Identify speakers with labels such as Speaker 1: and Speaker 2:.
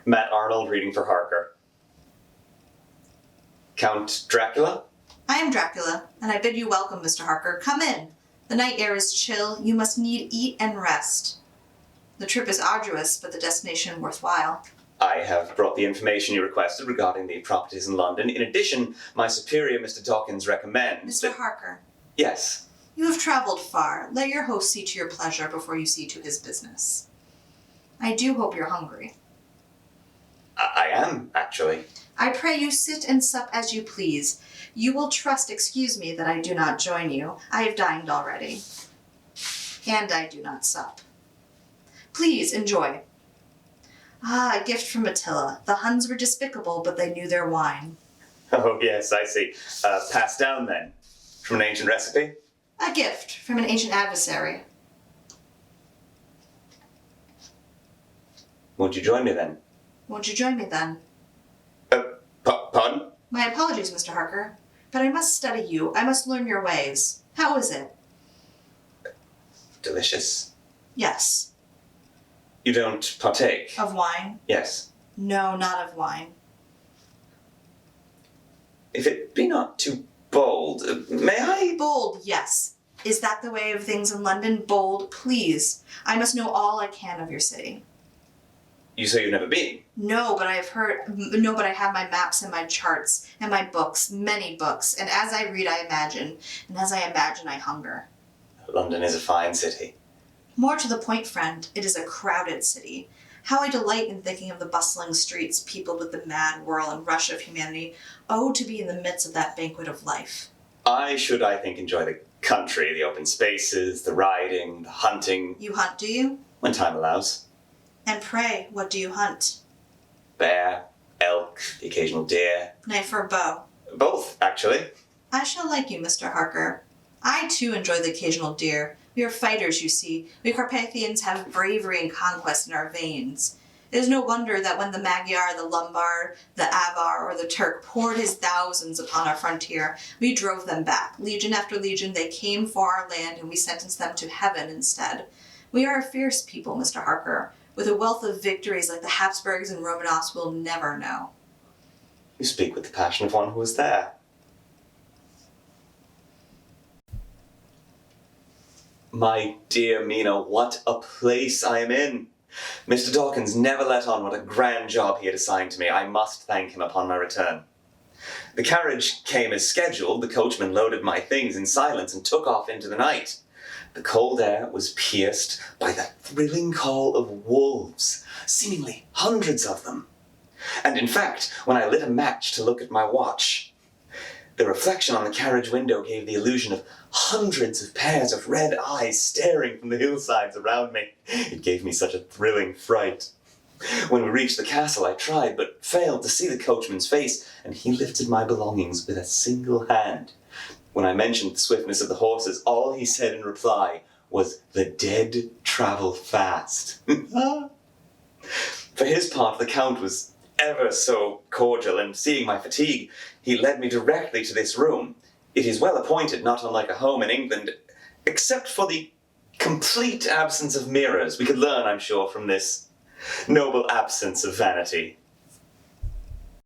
Speaker 1: Matt Arnold reading for Harker. Count Dracula?
Speaker 2: I am Dracula, and I bid you welcome, Mr. Harker. Come in. The night air is chill. You must need eat and rest. The trip is arduous, but the destination worthwhile.
Speaker 1: I have brought the information you requested regarding the properties in London. In addition, my superior, Mr. Dawkins, recommends
Speaker 2: Mr. Harker,
Speaker 1: Yes.
Speaker 2: you have traveled far. Let your host see to your pleasure before you see to his business. I do hope you're hungry.
Speaker 1: I am, actually.
Speaker 2: I pray you sit and sup as you please. You will trust, excuse me, that I do not join you. I have dined already. And I do not sup. Please, enjoy. Ah, a gift from Attila. The Huns were despicable, but they knew their wine.
Speaker 1: Oh, yes, I see. Passed down, then. From an ancient recipe?
Speaker 2: A gift from an ancient adversary.
Speaker 1: Won't you join me, then?
Speaker 2: Won't you join me, then?
Speaker 1: Pardon?
Speaker 2: My apologies, Mr. Harker, but I must study you. I must learn your ways. How is it?
Speaker 1: Delicious.
Speaker 2: Yes.
Speaker 1: You don't partake?
Speaker 2: Of wine?
Speaker 1: Yes.
Speaker 2: No, not of wine.
Speaker 1: If it be not too bold, may I?
Speaker 2: Bold, yes. Is that the way of things in London? Bold, please. I must know all I can of your city.
Speaker 1: You say you've never been?
Speaker 2: No, but I have my maps and my charts and my books, many books. And as I read, I imagine. And as I imagine, I hunger.
Speaker 1: London is a fine city.
Speaker 2: More to the point, friend, it is a crowded city. How I delight in thinking of the bustling streets peopled with the mad whirl and rush of humanity. Oh, to be in the midst of that banquet of life.
Speaker 1: I think, enjoy the country, the open spaces, the riding, the hunting.
Speaker 2: You hunt, do you?
Speaker 1: When time allows.
Speaker 2: And pray, what do you hunt?
Speaker 1: Bear, elk, the occasional deer.
Speaker 2: Knife or bow?
Speaker 1: Both, actually.
Speaker 2: I shall like you, Mr. Harker. I, too, enjoy the occasional deer. We are fighters, you see. We Carpathians have bravery and conquest in our veins. It is no wonder that when the Magyar, the Lombard, the Avar, or the Turk poured his thousands upon our frontier, we drove them back. Legion after legion, they came for our land, and we sentenced them to heaven instead. We are a fierce people, Mr. Harker, with a wealth of victories like the Habsburgs and Romanovs will never know.
Speaker 1: You speak with the passion of one who was there. My dear Mina, what a place I am in. Mr. Dawkins never let on what a grand job he had assigned to me. I must thank him upon my return. The carriage came as scheduled. The coachman loaded my things in silence and took off into the night. The cold air was pierced by that thrilling call of wolves, seemingly hundreds of them. And in fact, when I lit a match to look at my watch, the reflection on the carriage window gave the illusion of hundreds of pairs of red eyes staring from the hillsides around me. It gave me such a thrilling fright. When we reached the castle, I tried, but failed to see the coachman's face, and he lifted my belongings with a single hand. When I mentioned the swiftness of the horses, all he said in reply was, "The dead travel fast." For his part, the Count was ever so cordial, and seeing my fatigue, he led me directly to this room. It is well appointed, not unlike a home in England, except for the complete absence of mirrors. We could learn, I'm sure, from this noble absence of vanity.